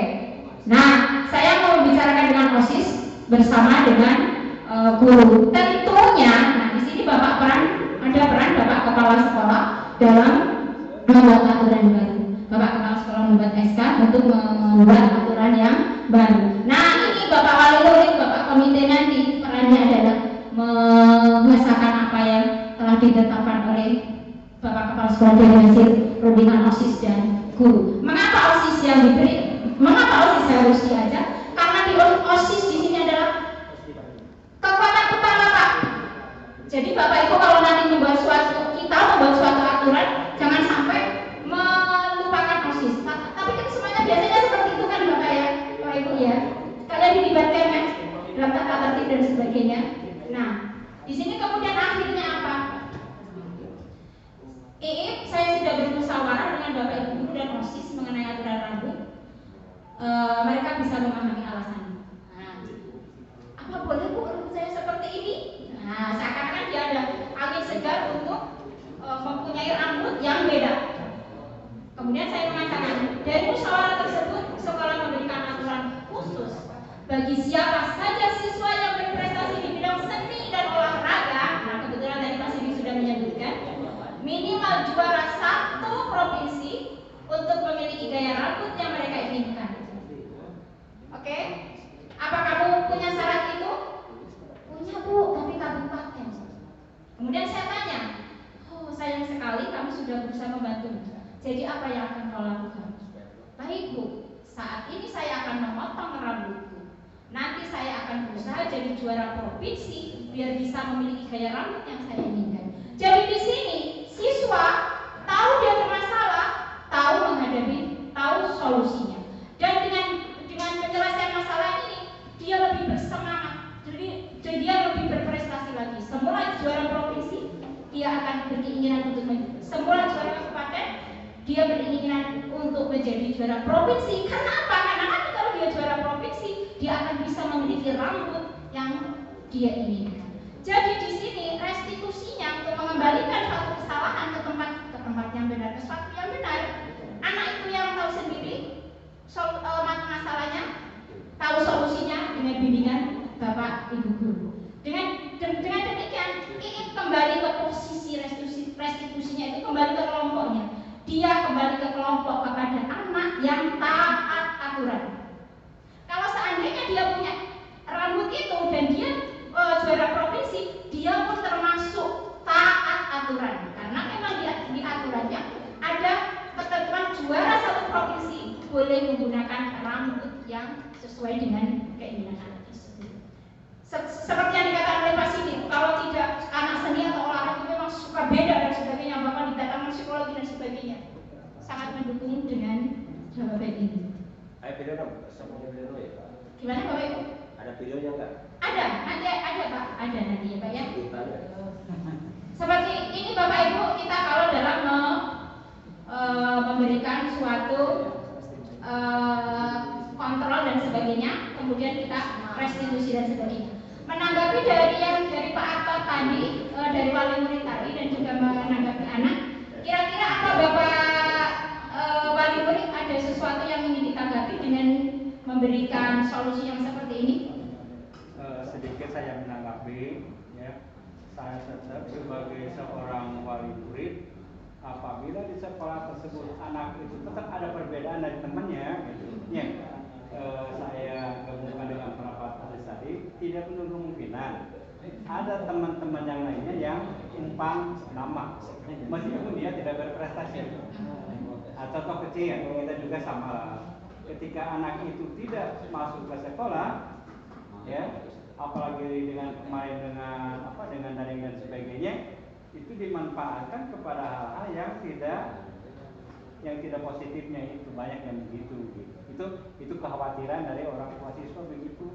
Nah, saya mau bicarakan dengan OSIS bersama dengan guru. Tentunya, nah di sini ada peran Bapak Kepala Sekolah dalam membuat aturan baru. Bapak Kepala Sekolah membuat SK untuk membuat aturan yang baru. Nah ini Bapak Wali Murid, Bapak Komite nanti perannya adalah mengesahkan apa yang telah ditetapkan oleh Bapak Kepala Sekolah dari hasil rundingan OSIS dan guru. Mengapa OSIS yang diberi? Mengapa OSIS harus diajak? Karena di OSIS di sini adalah kekuatan utama Pak. Jadi Bapak Ibu kalau nanti membuat suatu aturan, jangan sampai melupakan OSIS. Tapi kan semuanya biasanya seperti itu kan Bapak ya, Bapak Ibu ya. Kalian dilibatkan kan dalam tata tertib dan sebagainya. Nah, di sini kemudian akhirnya apa? Saya sudah bermusyawarah dengan Bapak Ibu guru dan OSIS mengenai aturan rambut. Mereka bisa memahami alasannya. Nah, apa boleh Bu rambut saya seperti ini? Nah, seakan-akan dia ada angin segar untuk mempunyai rambut yang beda. Kemudian saya mengatakan dari musyawarah tersebut sekolah memberikan aturan khusus bagi siapa saja siswa yang berprestasi di bidang seni dan olahraga. Nah, kebetulan tadi Pak Sidi sudah menyebutkan minimal juara 1 provinsi untuk memiliki gaya rambut yang mereka inginkan. Oke? Apa kamu punya syarat itu? Punya Bu, tapi kabupaten. Kemudian saya tanya, oh sayang sekali kami sudah berusaha membantu. Jadi apa yang akan kau lakukan? Baik Bu, saat ini saya akan memotong rambutku. nanti saya akan berusaha jadi juara provinsi biar bisa memiliki gaya rambut yang saya inginkan. Jadi di sini siswa tahu dia bermasalah, tahu menghadapi, tahu solusinya. Dan dengan penyelesaian masalah ini dia lebih bersemangat. Jadi dia lebih berprestasi lagi. Semula juara provinsi, dia akan berkeinginan untuk semula juara kabupaten, dia berkeinginan untuk menjadi juara provinsi. Karena apa? Karena nanti kalau dia juara provinsi, dia akan bisa memiliki rambut yang dia inginkan. Jadi di sini restitusinya untuk mengembalikan suatu kesalahan ke tempat yang benar, ke suatu yang benar. Anak itu yang tahu sendiri masalahnya, tahu solusinya dengan bimbingan Bapak Ibu guru. Dengan demikian ingin kembali ke posisi restitusinya itu kembali ke kelompoknya. Dia kembali ke kelompok kepada anak yang taat aturan. Kalau seandainya dia punya rambut itu dan dia juara provinsi, dia pun termasuk taat aturan. Karena memang di aturannya ada ketentuan juara satu provinsi boleh menggunakan rambut yang sesuai dengan keinginan anak tersebut. Seperti yang dikatakan oleh Pak Sidi, kalau tidak anak seni atau olahraga memang suka beda dan sebagainya, bahkan dikatakan psikologi dan sebagainya. Sangat mendukung dengan jawaban ini. Ada video dong, semuanya video ya Pak. Gimana Bapak Ibu? Ada videonya enggak? Ada, nanti ada Pak, ada nanti ya Pak ya. Seperti ini Bapak Ibu, kita kalau dalam memberikan suatu kontrol dan sebagainya, kemudian kita restitusi dan sebagainya. Menanggapi dari Pak Arto tadi, dari wali murid tadi dan juga menanggapi anak, kira-kira apa Bapak wali murid ada sesuatu yang ingin ditanggapi dengan memberikan solusi yang seperti ini? Sedikit saya menanggapi, ya. Saya tetap sebagai seorang wali murid, apabila di sekolah tersebut anak itu tetap ada perbedaan dari temannya, gitu. Ya, saya gabungkan dengan pendapat Aziz tadi, tidak menutup kemungkinan ada teman-teman yang lainnya yang umpan nama, meskipun dia tidak berprestasi. Contoh kecil, kita juga sama lah. Ketika anak itu tidak masuk ke sekolah, ya, apalagi dengan kemarin dengan daring dan sebagainya, itu dimanfaatkan kepada hal-hal yang tidak positifnya, itu banyak yang begitu. Itu kekhawatiran dari orang tua siswa begitu.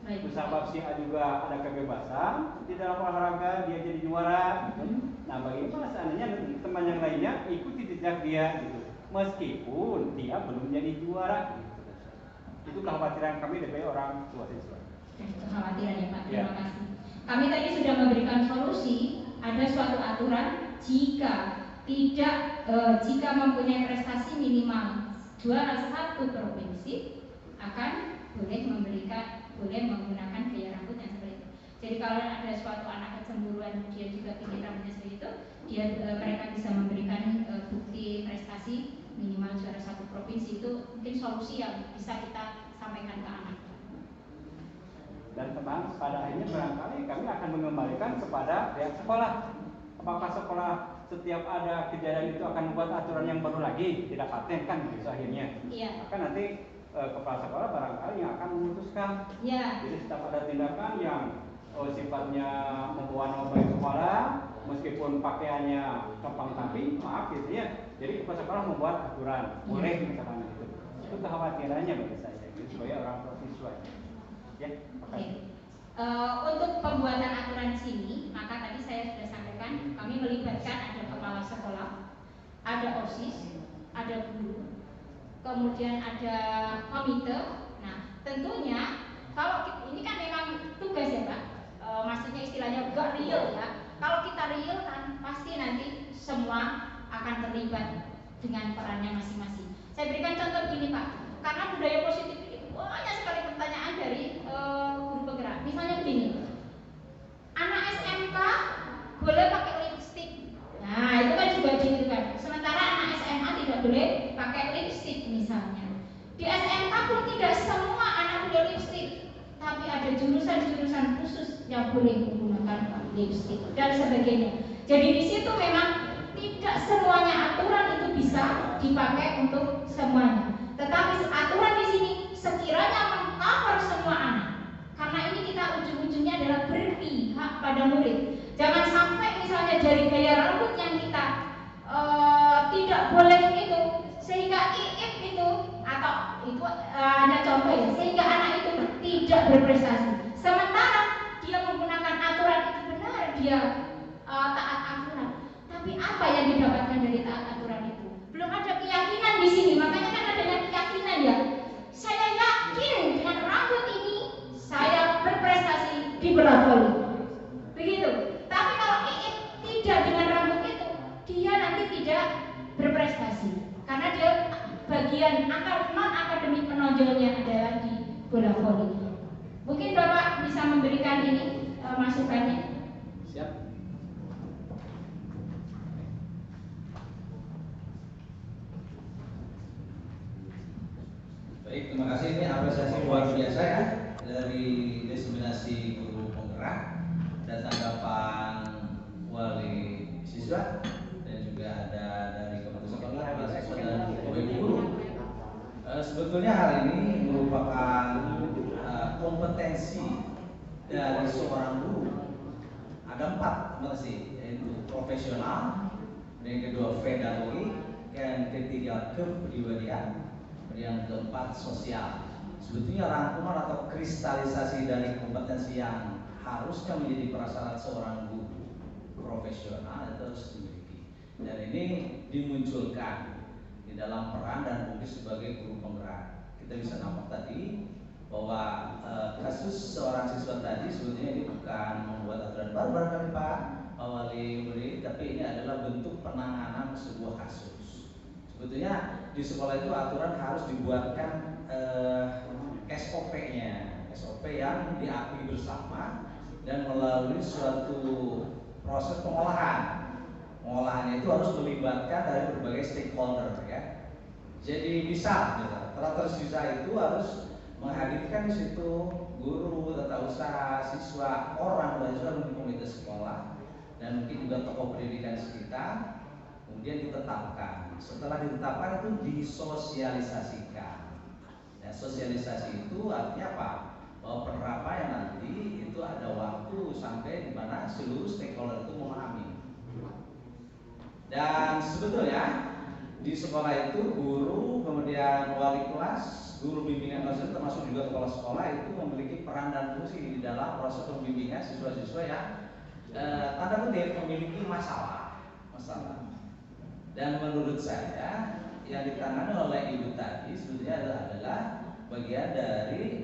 Itu sebab si A juga ada kebebasan di dalam olahraga, dia jadi juara. Nah, bagaimana seandainya teman yang lainnya ikuti jejak dia, gitu, meskipun dia belum jadi juara. Itu kekhawatiran kami dari orang tua siswa. Kekhawatiran ya Pak, terima kasih. Kami tadi sudah memberikan solusi, ada suatu aturan jika mempunyai prestasi minimal juara satu provinsi akan boleh menggunakan gaya rambut yang seperti itu. Jadi kalau ada suatu anak kecemburuan dia juga ingin rambutnya seperti itu, mereka bisa memberikan bukti prestasi minimal juara satu provinsi. Itu mungkin solusi yang bisa kita sampaikan ke anak. Dan teman, pada akhirnya barangkali kami akan mengembalikan kepada pihak sekolah. Apakah sekolah setiap ada kejadian itu akan membuat aturan yang baru lagi, tidak paten kan begitu akhirnya. Iya. Maka nanti kepala sekolah barangkali yang akan memutuskan. Iya. Jadi setiap ada tindakan yang sifatnya membawa nama baik sekolah, meskipun pakaiannya kempang tapi maaf gitu ya. Jadi kepala sekolah membuat aturan, boleh misalkan gitu. Itu kekhawatirannya bagi saya, gitu, sebagai orang tua siswa. Ya, makasih. Untuk pembuatan aturan di sini, maka tadi saya sudah sampaikan, kami melibatkan ada kepala sekolah, ada OSIS, ada guru, kemudian ada komite. Nah, tentunya kalau ini kan memang tugas ya Pak, maksudnya istilahnya gak real ya. Kalau kita real kan pasti nanti semua akan terlibat dengan perannya masing-masing. Saya berikan contoh gini Pak, karena budaya positif ini banyak sekali pertanyaan dari guru penggerak. Misalnya begini, anak SMK boleh pakai lipstik. Nah itu kan juga gitu kan. Sementara anak SMA tidak boleh pakai lipstik misalnya. Di SMK pun tidak semua anak boleh lipstik, tapi ada jurusan-jurusan khusus yang boleh menggunakan lipstik dan sebagainya. Jadi di situ memang tidak semuanya aturan itu bisa dipakai untuk semuanya. Tetapi aturan di sini sekiranya meng-cover semua anak, Karena ini kita ujung-ujungnya adalah berpihak pada murid. Jangan sampai misalnya dari gaya rambut yang kita tidak boleh itu, sehingga iip itu atau itu hanya contoh ya, sehingga anak itu tidak berprestasi. Sementara dia menggunakan aturan itu benar, dia taat aturan. Tapi apa yang didapatkan dari taat aturan itu? Belum ada keyakinan di sini. Makanya kan adanya keyakinan ya. Saya yakin dengan rambut ini saya berprestasi di bola voli. Begitu. Tapi kalau iip tidak dengan rambut itu, dia nanti tidak berprestasi. Karena dia bagian non akademik menonjolnya adalah di bola voli. Mungkin Bapak bisa memberikan ini masukannya. Siap. Baik, terima kasih. Ini apresiasi luar biasa ya dari diseminasi guru penggerak dan tanggapan wali siswa dan juga ada dari keputusan sekolah, siswa dan ibu guru. Sebetulnya hal ini merupakan kompetensi dari seorang guru. Ada 4 kompetensi, yaitu profesional, yang kedua pedagogi, yang ketiga kepribadian, yang keempat sosial. Sebetulnya rangkuman atau kristalisasi dari kompetensi yang harusnya menjadi prasyarat seorang guru profesional itu harus dimiliki. Dan ini dimunculkan di dalam peran dan fungsi sebagai guru penggerak. Kita bisa nampak tadi bahwa kasus seorang siswa tadi sebetulnya ini bukan membuat aturan baru barangkali Pak Wali murid, tapi ini adalah bentuk penanganan sebuah kasus. Sebetulnya di sekolah itu aturan harus dibuatkan SOP-nya, SOP yang diakui bersama dan melalui suatu proses pengolahan. Pengolahannya itu harus melibatkan dari berbagai stakeholder ya. Jadi bisa, teratur siswa itu harus menghadirkan di situ guru, tata usaha, siswa, orang mahasiswa dan komite sekolah dan mungkin juga tokoh pendidikan sekitar. Kemudian ditetapkan. Setelah ditetapkan itu disosialisasikan. Nah, sosialisasi itu artinya apa? Bahwa penerapannya nanti itu ada waktu sampai di mana seluruh stakeholder itu memahami. Dan sebetulnya di sekolah itu guru, kemudian wali kelas, guru bimbingan kelas termasuk juga kepala sekolah itu memiliki peran dan fungsi di dalam proses pembimbingan siswa-siswa yang tanda kutip memiliki masalah. Dan menurut saya yang ditangani oleh ibu tadi sebetulnya adalah bagian dari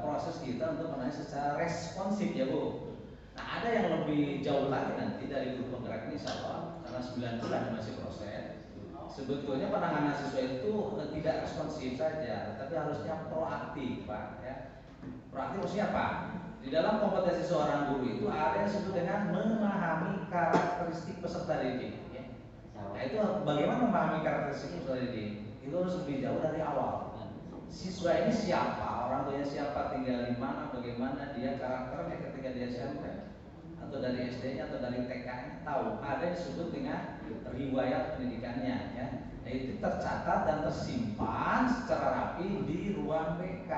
proses kita untuk menangani secara responsif ya Bu. Nah ada yang lebih jauh lagi nanti dari guru penggerak ini insya Allah karena 9 bulan masih proses. Sebetulnya penanganan siswa itu tidak responsif saja, tapi harusnya proaktif Pak. Ya. Proaktif maksudnya apa? Di dalam kompetensi seorang guru itu ada yang disebut dengan memahami karakteristik peserta didik. Nah itu bagaimana memahami karakteristik peserta didik? Itu harus lebih jauh dari awal. Siswa ini siapa? Orang tuanya siapa? Tinggal di mana? Bagaimana dia karakternya ketika dia SMP? Atau dari SD-nya atau dari TK-nya? Tahu? Ada yang disebut dengan riwayat pendidikannya. Ya. Nah itu tercatat dan tersimpan secara rapi di ruang BK.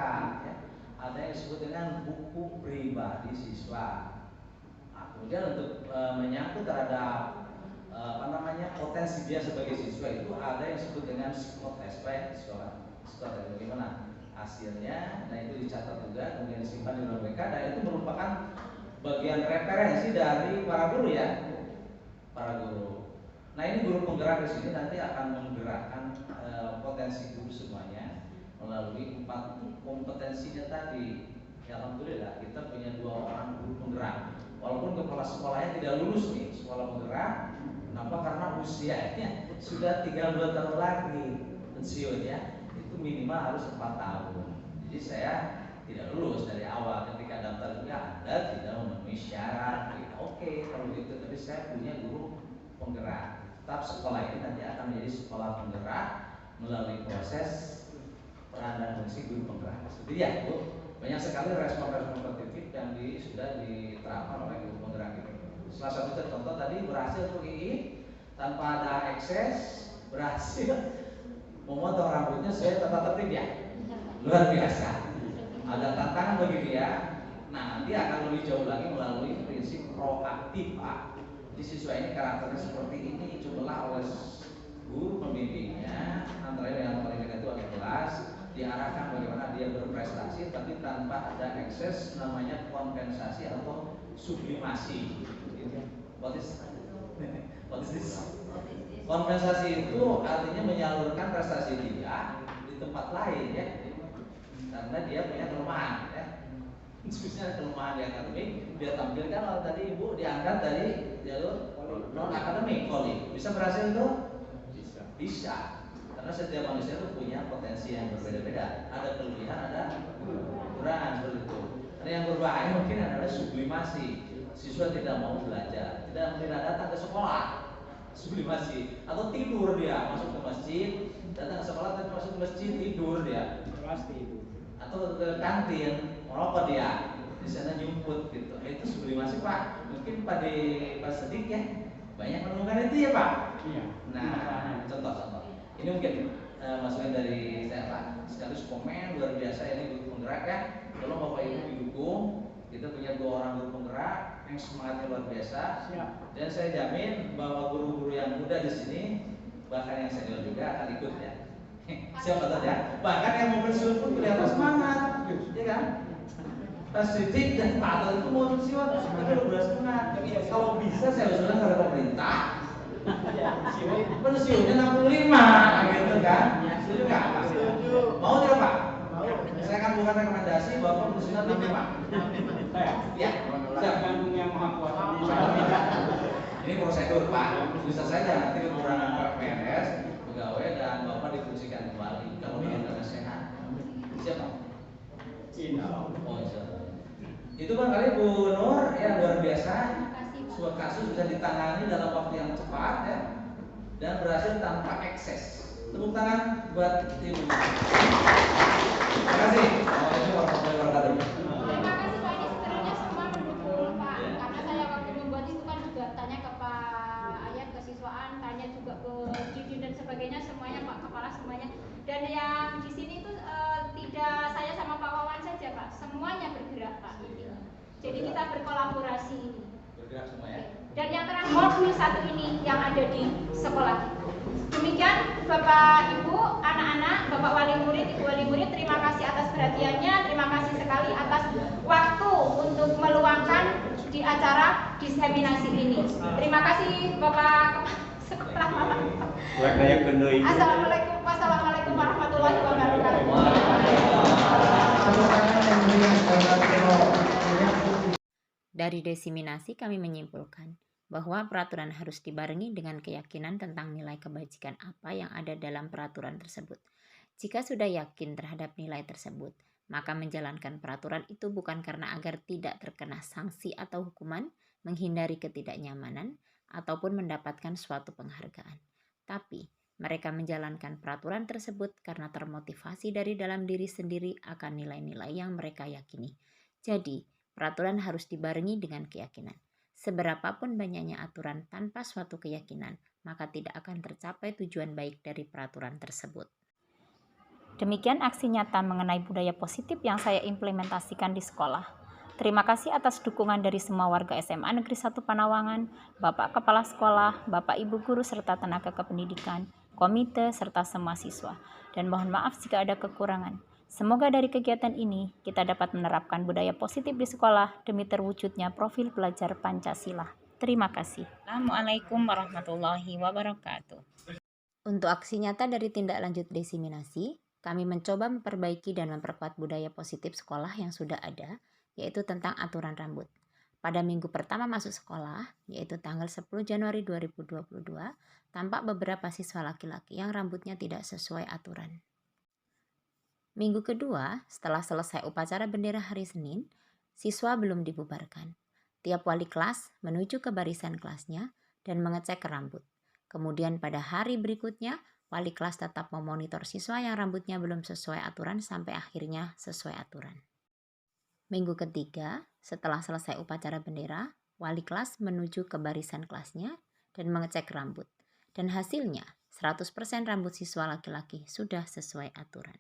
Ya. Ada yang disebut dengan buku pribadi siswa. Nah, kemudian untuk menyangkut terhadap potensi dia sebagai siswa itu ada yang disebut dengan psikotes di sekolah. Psikotes bagaimana hasilnya? Nah itu dicatat juga kemudian disimpan di ruang BK dan itu merupakan bagian referensi dari para guru ya, para guru. Nah ini guru penggerak di sini nanti akan menggerakkan potensi guru semuanya melalui 4 kompetensinya tadi. Ya, alhamdulillah kita punya 2 orang guru penggerak. Walaupun kepala sekolahnya tidak lulus nih sekolah penggerak, kenapa? Karena usianya sudah tinggal 2 tahun lagi pensiun ya, itu minimal harus 4 tahun. Jadi saya tidak lulus dari awal ketika daftar juga Anda tidak memenuhi syarat. Ya, oke, kalau gitu tapi saya punya guru penggerak. Tetap sekolah ini nanti akan menjadi sekolah penggerak melalui proses peran dan fungsi guru penggerak. Seperti ya, Bu. Banyak sekali respon-respon positif yang sudah diterapkan oleh guru penggerak ini. Salah satu contoh tadi berhasil untuk II tanpa ada ekses, berhasil memotong rambutnya sesuai tata tertib ya. Luar biasa. Ada tantangan bagi dia Nah, nanti akan lebih jauh lagi melalui prinsip proaktif, Pak. Di siswa ini karakternya seperti ini, cobalah oleh guru pembimbingnya, antara yang paling dekat itu wali kelas, diarahkan bagaimana dia berprestasi, tapi tanpa ada ekses namanya kompensasi atau sublimasi. What is this? Kompensasi itu artinya menyalurkan prestasi dia di tempat lain ya, karena dia punya kelemahan ya. Khususnya kelemahan di akademik, dia tampilkan. Kalau tadi ibu diangkat dari jalur non akademik, bisa berhasil tuh? Bisa. Karena setiap manusia itu punya potensi yang berbeda-beda. Ada kelebihan, ada kekurangan seperti itu. Karena yang berbahaya mungkin adalah sublimasi. Siswa tidak mau belajar, tidak datang ke sekolah, sublimasi, atau tidur dia masuk ke masjid, datang ke sekolah tapi masuk ke masjid tidur dia, atau ke kantin merokok dia, di sana nyumput gitu. Itu sublimasi, Pak. Mungkin Pak Sedik ya banyak menemukan itu ya, Pak. Iya. Nah, contoh-contoh ini mungkin masukan dari saya, Pak. Sekaligus komen luar biasa ini guru penggerak ya. Tolong Bapak Ibu didukung. Kita punya 2 orang guru penggerak yang semangatnya luar biasa. Siap. Dan saya jamin bahwa guru-guru yang muda di sini, bahkan yang senior juga akan ikut ya. Siapa tahu ya. Bahkan yang mau pensiun pun kelihatan semangat, ya kan? Pas Sidik dan Pak Atal itu mau pensiun, tapi udah semangat. Kalau bisa saya usulkan kepada pemerintah, pensiunnya 65, gitu kan? Setuju nggak, Pak? Mau tidak, Pak? Saya akan bukan rekomendasi Bapak pensiunnya 65. Ya, tergantung yang maha kuasa. Ini prosedur, Pak. Bisa saja nanti kekurangan PNS, pegawai dan Bapak difungsikan kembali kalau dengan sehat. Siapa? Oh, insya Allah. Itu barangkali Bu Nur ya, luar biasa. Sebuah kasus bisa ditangani dalam waktu yang cepat ya, dan berhasil tanpa ekses. Tepuk tangan buat Ibu. Terima kasih. Assalamualaikum warahmatullahi wabarakatuh. Terima kasih Pak, ini sebenarnya semua mendukung Pak, karena saya waktu membuat itu kan juga tanya ke Pak Ayat kesiswaan, tanya juga ke Didin dan sebagainya, semuanya Pak Kepala semuanya. Dan yang di sini itu tidak saya sama Pak Wawan saja Pak, semuanya bergerak Pak. Jadi kita berkolaborasi ini. Bergerak semua ya. Dan yang terakhir modul 1 ini yang ada di sekolah kita. Demikian Bapak Ibu, anak-anak, Bapak wali murid, Ibu wali murid, terima kasih atas perhatiannya, terima kasih sekali atas waktu untuk meluangkan di acara diseminasi ini. Terima kasih Bapak Sekolah. Assalamualaikum warahmatullahi wabarakatuh. Dari diseminasi kami menyimpulkan bahwa peraturan harus dibarengi dengan keyakinan tentang nilai kebajikan apa yang ada dalam peraturan tersebut. Jika sudah yakin terhadap nilai tersebut, maka menjalankan peraturan itu bukan karena agar tidak terkena sanksi atau hukuman, menghindari ketidaknyamanan, ataupun mendapatkan suatu penghargaan. Tapi, mereka menjalankan peraturan tersebut karena termotivasi dari dalam diri sendiri akan nilai-nilai yang mereka yakini. Jadi, peraturan harus dibarengi dengan keyakinan. Seberapapun banyaknya aturan tanpa suatu keyakinan, maka tidak akan tercapai tujuan baik dari peraturan tersebut. Demikian aksi nyata mengenai budaya positif yang saya implementasikan di sekolah. Terima kasih atas dukungan dari semua warga SMA Negeri 1 Panawangan, Bapak Kepala Sekolah, Bapak Ibu Guru serta tenaga kependidikan, komite, serta semua siswa. Dan mohon maaf jika ada kekurangan. Semoga dari kegiatan ini kita dapat menerapkan budaya positif di sekolah demi terwujudnya profil pelajar Pancasila. Terima kasih. Assalamualaikum warahmatullahi wabarakatuh. Untuk aksi nyata dari tindak lanjut diseminasi, kami mencoba memperbaiki dan memperkuat budaya positif sekolah yang sudah ada, yaitu tentang aturan rambut. Pada minggu pertama masuk sekolah, yaitu tanggal 10 Januari 2022, tampak beberapa siswa laki-laki yang rambutnya tidak sesuai aturan. Minggu kedua, setelah selesai upacara bendera hari Senin, siswa belum dibubarkan. Tiap wali kelas menuju ke barisan kelasnya dan mengecek rambut. Kemudian pada hari berikutnya, wali kelas tetap memonitor siswa yang rambutnya belum sesuai aturan sampai akhirnya sesuai aturan. Minggu ketiga, setelah selesai upacara bendera, wali kelas menuju ke barisan kelasnya dan mengecek rambut. Dan hasilnya, 100% rambut siswa laki-laki sudah sesuai aturan.